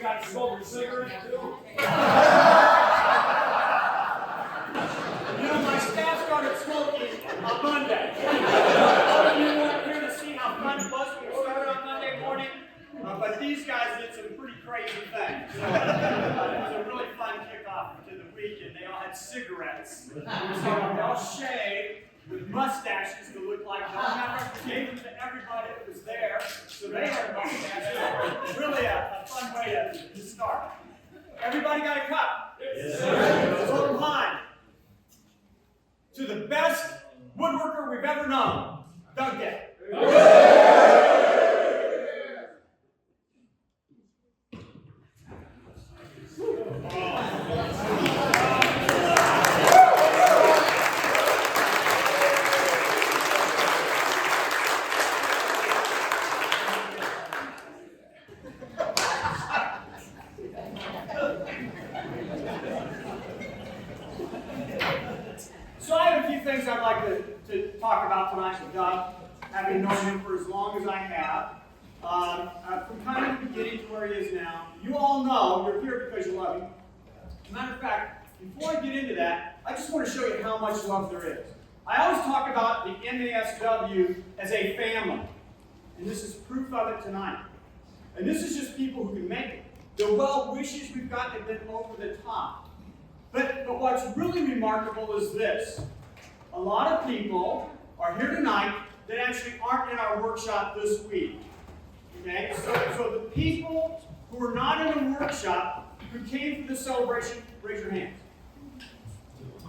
got to smoke a cigarette too? You know, my staff started smoking on Monday. All of you weren't here to see how fun it was when we started on Monday morning, but these guys did some pretty crazy things. So, it was a really fun kickoff to the week, and they all had cigarettes. So they all shaved with mustaches to look like them. Gave them to everybody that was there, so they had mustaches. Really a fun way to start. Everybody got a cup? Yes, sir. So line. To the best woodworker we've ever known, Doug Day. So I have a few things I'd like to talk about tonight with Doug, having known him for as long as I have. From kind of the beginning to where he is now. You all know you're here because you love him. As a matter of fact, before I get into that, I just want to show you how much love there is. I always talk about the MASW as a family, and this is proof of it tonight. And this is just people who can make it. The well wishes we've got have been over the top. But what's really remarkable is this. A lot of people are here tonight that actually aren't in our workshop this week. Okay? So the people who are not in the workshop, who came for the celebration, raise your hands.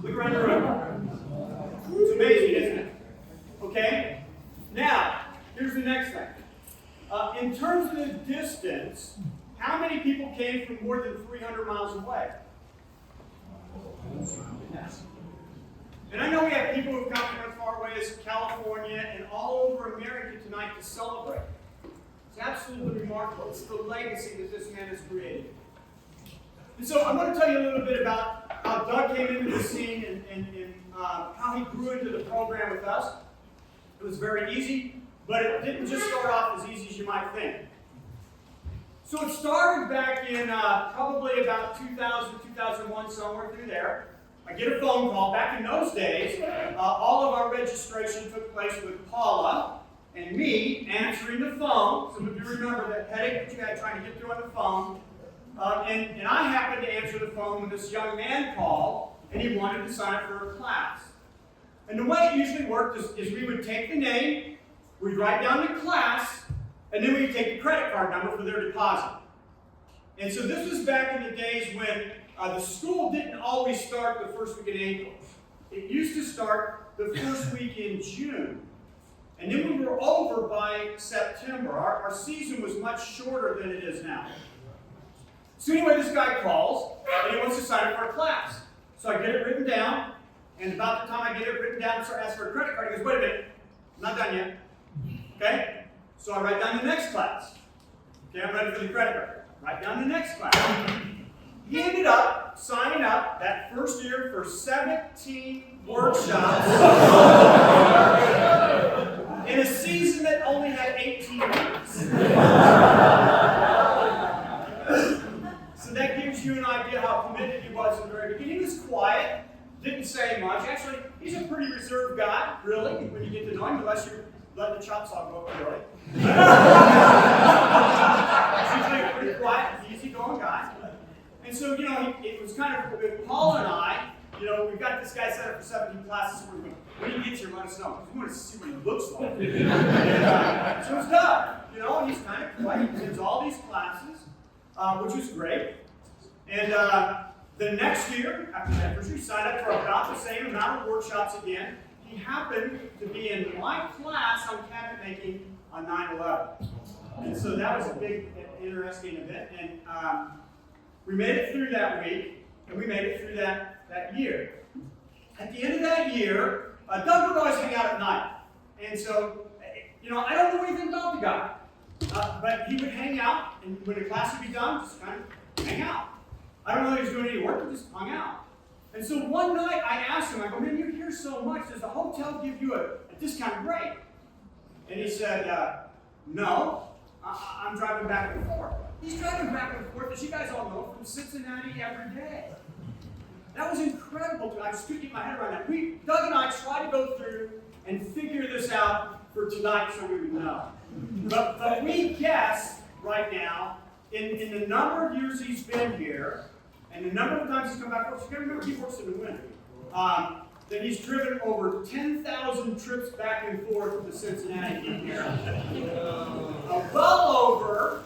Look around the room. It's amazing, isn't it? Okay? Now, here's the next thing. In terms of the distance, how many people came from more than 300 miles away? And I know we have people who've come from as far away as California and all over America tonight to celebrate. It's absolutely remarkable. It's the legacy that this man has created. And so I'm going to tell you a little bit about how Doug came into the scene and how he grew into the program with us. It was very easy, but it didn't just start off as easy as you might think. So it started back in probably about 2000, 2001, somewhere through there. I get a phone call. Back in those days, all of our registration took place with Paula and me answering the phone. Some of you remember that headache that you had trying to get through on the phone. And I happened to answer the phone when this young man called, and he wanted to sign up for a class. And the way it usually worked is we would take the name, we'd write down the class, and then we'd take the credit card number for their deposit. And so this was back in the days when the school didn't always start the first week in April. It used to start the first week in June. And then we were over by September. Our season was much shorter than it is now. So anyway, this guy calls, and he wants to sign up for a class. So I get it written down, and about the time I get it written down, so I ask for a credit card. He goes, wait a minute, I'm not done yet. Okay? So I write down the next class. Okay, I'm ready for the credit card. Write down the next class. He ended up signing up that first year for 17 workshops in a season that only had 18 weeks. So that gives you an idea how committed he was in the very beginning. He was quiet, didn't say much. Actually, he's a pretty reserved guy, really, when you get to know him, unless you let the chops off go up, really. He's usually a pretty quiet, easygoing guy. And so, it was kind of, with Paul and I, we've got this guy set up for 17 classes. So when he gets here, let us know, because we want to see what he looks like. And, so it's Doug, and he's kind of quiet. He attends all these classes, which was great. And the next year, after that first year, he signed up for about the same amount of workshops again. He happened to be in my class on cabinet making on 9/11. And so that was a big, interesting event. And we made it through that week, and we made it through that year. At the end of that year, Doug would always hang out at night. And so, I don't know anything about the guy. But he would hang out, and when the class would be done, just kind of hang out. I don't know if he was doing any work, he just hung out. And so one night I asked him, I go, man, you're here so much, does the hotel give you a discounted rate? And he said, no, I'm driving back and forth. He's driving back and forth, as you guys all know, from Cincinnati every day. That was incredible to me. I just couldn't get my head around that. Doug and I tried to go through and figure this out for tonight so we would know. But we guess right now, in the number of years he's been here, and the number of times he's come back, you gotta remember he works in the winter, that he's driven over 10,000 trips back and forth to Cincinnati in here. Well over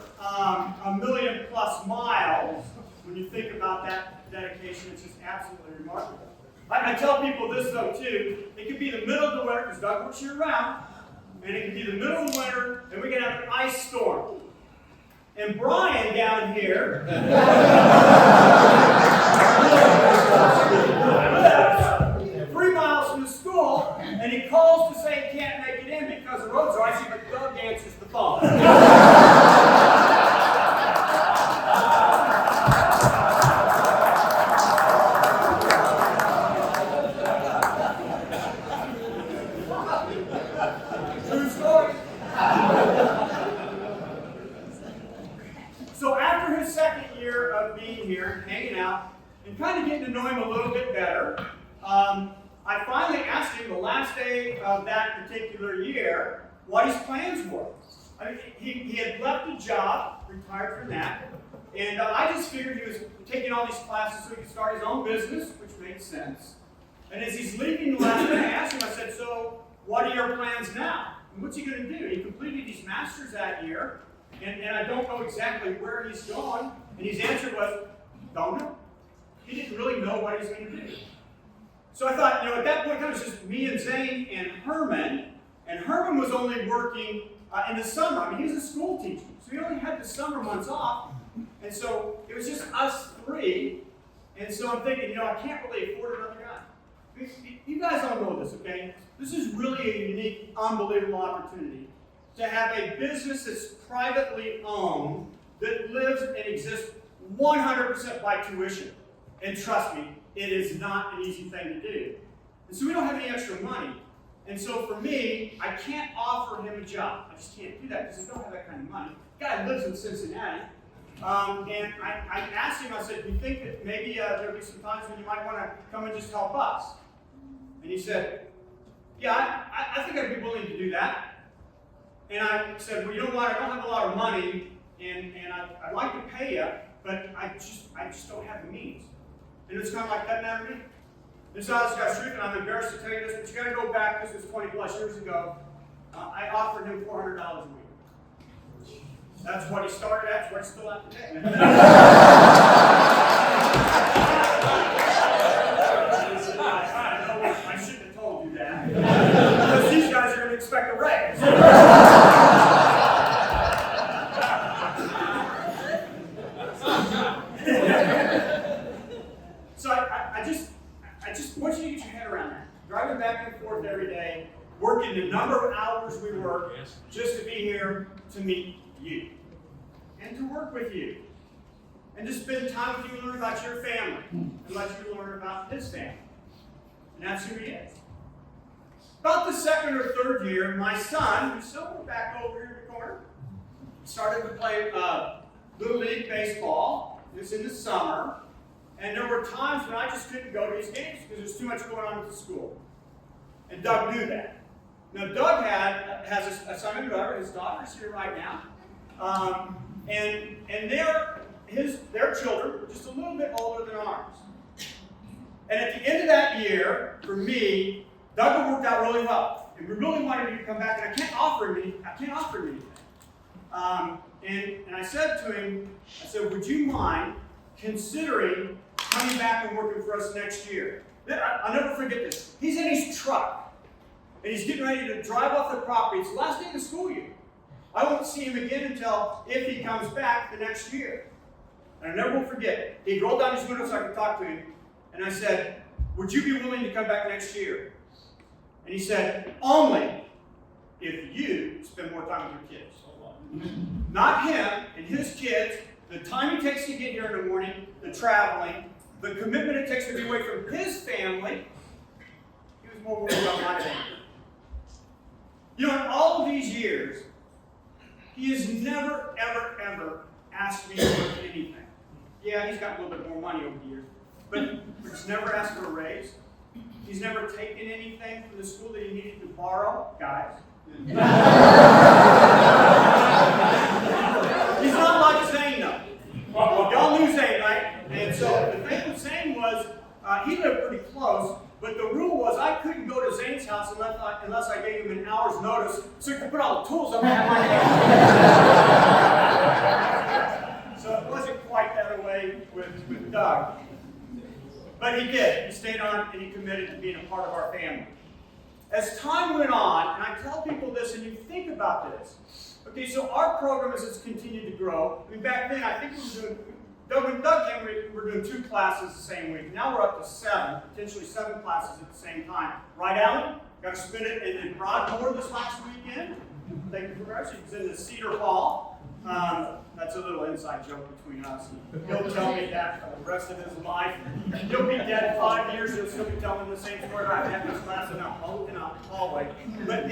1 million plus miles. When you think about that dedication, it's just absolutely remarkable. I tell people this though too, it could be the middle of the winter, because Doug works year round, and it could be the middle of the winter, and we can have an ice storm. And Brian down here lives 3 miles from the school, and he calls to say he can't make it in because the roads are icy, but Doug answers the phone. True story. So after his second year of being here, hanging out, and kind of getting to know him a little bit better, I finally asked him the last day of that particular year what his plans were. I mean, he had left a job, retired from that, and I just figured he was taking all these classes so he could start his own business, which made sense. And as he's leaving the last day, I asked him, I said, so what are your plans now? And what's he going to do? He completed his master's that year, and I don't know exactly where he's going. And his answer was, don't know. He didn't really know what he was going to do. So I thought, at that point, it was just me and Zane and Herman. And Herman was only working in the summer. I mean, he was a school teacher, so he only had the summer months off. And so it was just us three. And so I'm thinking, I can't really afford another guy. You guys all know this, okay? This is really a unique, unbelievable opportunity to have a business that's privately owned, that lives and exists 100% by tuition. And trust me, it is not an easy thing to do. And so we don't have any extra money. And so for me, I can't offer him a job. I just can't do that because I don't have that kind of money. The guy lives in Cincinnati. And I asked him, I said, do you think that maybe there'll be some times when you might want to come and just help us? And he said, yeah, I think I'd be willing to do that. And I said, well, you know what, I don't have a lot of money, and I'd like to pay you, but I just don't have the means. And it's kind of like, doesn't matter to me. This is honest God's truth, and I'm embarrassed to tell you this, but you got to go back, this was 20 plus years ago. I offered him $400 a week. That's what he started at, that's what he's still at today. I shouldn't have told you that. Because these guys are going to expect a raise. So I just want you to get your head around that. Driving back and forth every day, working the number of hours we work just to be here to meet you and to work with you and to spend time with you and learn about your family and let you learn about his family. And that's who he is. About the second or third year, my son, who's still back over here in the corner, started to play Little League baseball. It was in the summer. And there were times when I just couldn't go to his games because there's too much going on with the school. And Doug knew that. Now, Doug has a son and daughter. His daughter's here right now. And their children were just a little bit older than ours. And at the end of that year, for me, Doug had worked out really well. And we really wanted me to come back, and I can't offer him anything. And I said to him, would you mind considering coming back and working for us next year? I'll never forget this. He's in his truck, and he's getting ready to drive off the property. It's the last day of the school year. I won't see him again until if he comes back the next year. And I never will forget it. He rolled down his window so I could talk to him, and I said, would you be willing to come back next year? And he said, only if you spend more time with your kids. Not him and his kids, the time it takes to get here in the morning, the traveling, the commitment it takes to be away from his family. He was more worried about my family. In all of these years, he has never, ever, ever asked me for anything. Yeah, he's got a little bit more money over the years, but he's never asked for a raise. He's never taken anything from the school that he needed to borrow, guys. He's not like Zane, though. Y'all knew Zane, right? And so the thing with Zane was, he lived pretty close, but the rule was I couldn't go to Zane's house unless I gave him an hour's notice so he could put all the tools up at my hand. So it wasn't quite that way with Doug. But he did. He stayed on and he committed to being a part of our family. As time went on, and I tell people this and you think about this. Okay, so our program as it's continued to grow, I mean, back then I think we were doing, when Doug came, we were doing 2 classes the same week. Now we're up to 7, potentially 7 classes at the same time. Right, Alan? Got to spend it in Broadmoor this last weekend. Thank you for that. She's in the Cedar Hall. That's a little inside joke between us. He'll tell me that for the rest of his life. He'll be dead 5 years, he'll still be telling the same story right after this class in a hallway. But in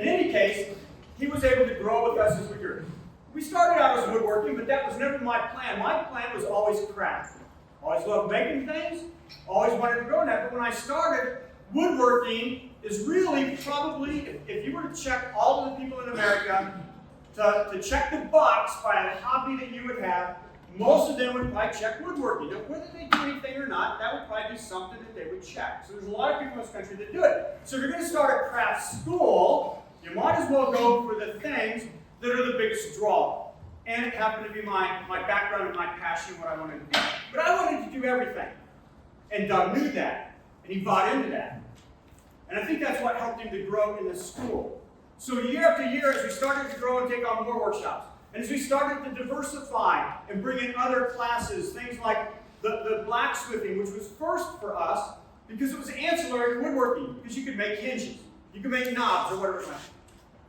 any case, he was able to grow with us as we grew. We started out as woodworking, but that was never my plan. My plan was always craft. Always loved making things, always wanted to grow in that. But when I started, woodworking is really probably, if you were to check all of the people in America, to check the box by a hobby that you would have, most of them would probably check woodworking. Now, whether they do anything or not, that would probably be something that they would check. So there's a lot of people in this country that do it. So if you're going to start a craft school, you might as well go for the things that are the biggest draw. And it happened to be my background and my passion, what I wanted to do. But I wanted to do everything. And Doug knew that. And he bought into that. And I think that's what helped him to grow in the school. So year after year, as we started to grow and take on more workshops, and as we started to diversify and bring in other classes, things like the blacksmithing, which was first for us, because it was ancillary to woodworking, because you could make hinges, you could make knobs, or whatever it was.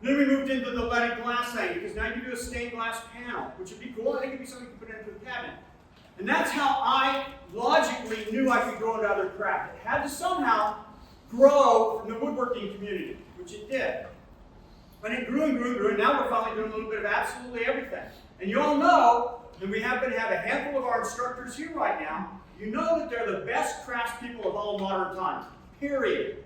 Then we moved into the leaded glass thing, because now you do a stained glass panel, which would be cool. I think it'd be something you could put into the cabinet. And that's how I logically knew I could grow into other craft. It had to somehow grow from the woodworking community, which it did. And it grew and grew and grew, and now we're finally doing a little bit of absolutely everything. And you all know, and we happen to have a handful of our instructors here right now, you know that they're the best craftspeople of all modern times, period.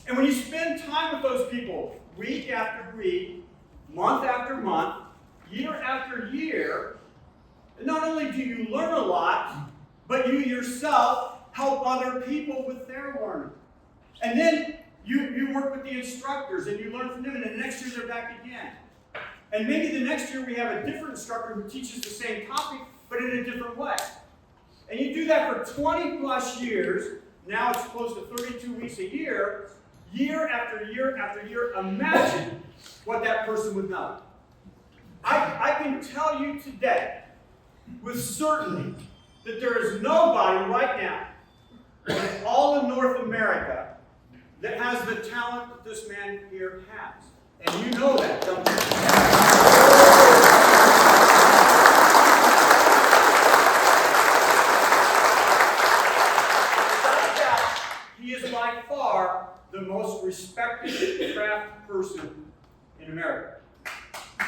And when you spend time with those people, week after week, month after month, year after year, not only do you learn a lot, but you yourself help other people with their learning. And then you work with the instructors and you learn from them, and then the next year they're back again. And maybe the next year we have a different instructor who teaches the same topic, but in a different way. And you do that for 20 plus years. Now it's close to 32 weeks a year after year after year. Imagine what that person would know. I can tell you today, with certainty, that there is nobody right now in all of North America that has the talent that this man here has. And you know that, don't you? Besides that, he is by far the most respected craft person in America. I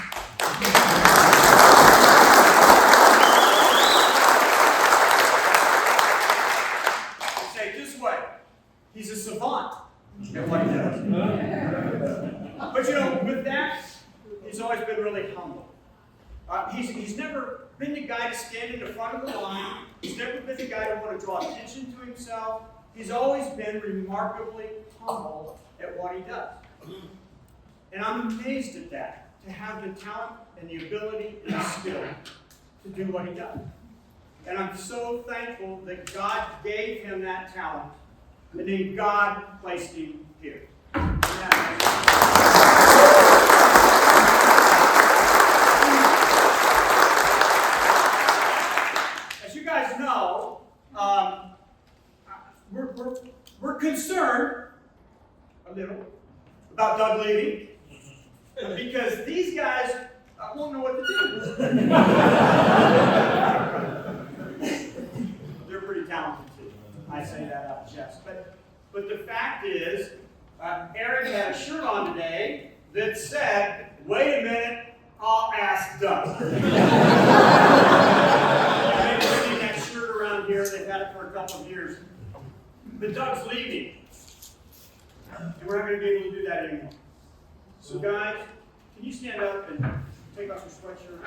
say it this way, he's a savant at what he does. But you know, with that, he's always been really humble. He's never been the guy to stand in the front of the line. He's never been the guy to want to draw attention to himself. He's always been remarkably humble at what he does. And I'm amazed at that, to have the talent and the ability and the skill to do what he does. And I'm so thankful that God gave him that talent, and then God placed him here. As you guys know, we're concerned a little about Doug leaving, because these guys won't know what to do. They're pretty talented too. I say that out of jest. But the fact is, Eric had a shirt on today that said, "Wait a minute, I'll ask Doug." You've seen that shirt around here. They've had it for a couple of years. But Doug's leaving. And we're not going to be able to do that anymore. So guys, can you stand up and take off your sweatshirt?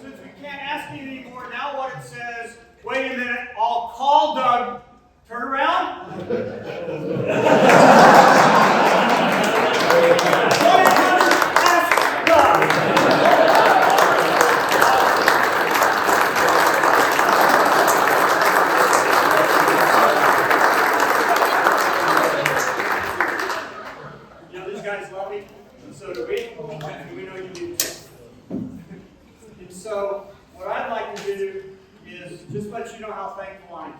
Since we can't ask you anymore, now what it says, wait a minute, I'll call Doug. Turn around. You know, these guys love me, and so do we. And we know you do too. And so, what I'd like to do is just let you know how thankful I am.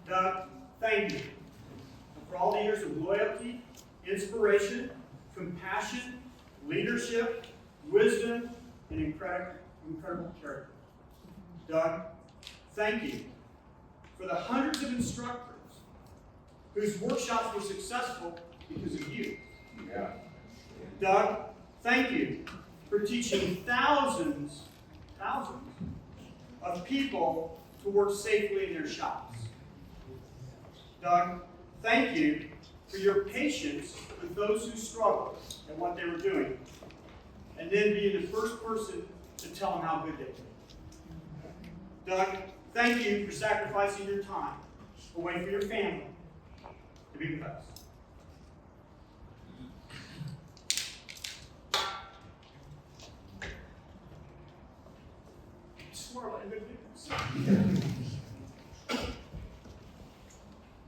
Doug, thank you for all the years of loyalty, inspiration, compassion, leadership, wisdom, and incredible character. Doug, thank you for the hundreds of instructors whose workshops were successful because of you. Yeah. Doug, thank you for teaching thousands of people to work safely in their shops. Doug, thank you for your patience with those who struggled at what they were doing, and then being the first person to tell them how good they did. Doug, thank you for sacrificing your time away from your family to be with us. I swore I would do this.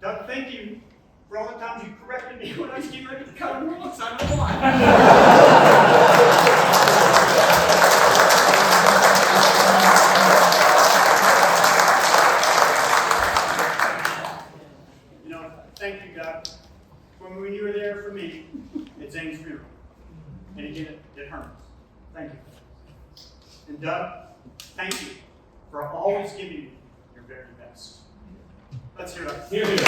Doug, thank you for all the times you corrected me when I was getting ready to cut rules. I don't know why. You know, thank you, Doug, for when you were there for me at Zane's funeral. And again, it hurts. Thank you. And Doug, thank you for always giving me your very best. Let's hear it. Here we go.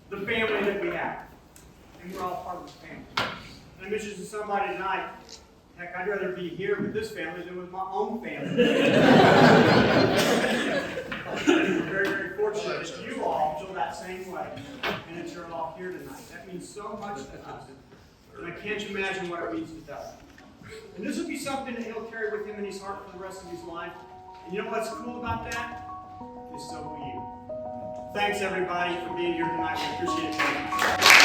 The family that we have. And we're all part of this family. And I mentioned to somebody tonight, heck, I'd rather be here with this family than with my own family. We're very, very fortunate that you all feel that same way. And that you're all here tonight. That means so much to us. And I can't imagine what it means to Doug. And this will be something that he'll carry with him in his heart for the rest of his life. And you know what's cool about that? Is so will you. Thanks, everybody, for being here tonight. We appreciate it.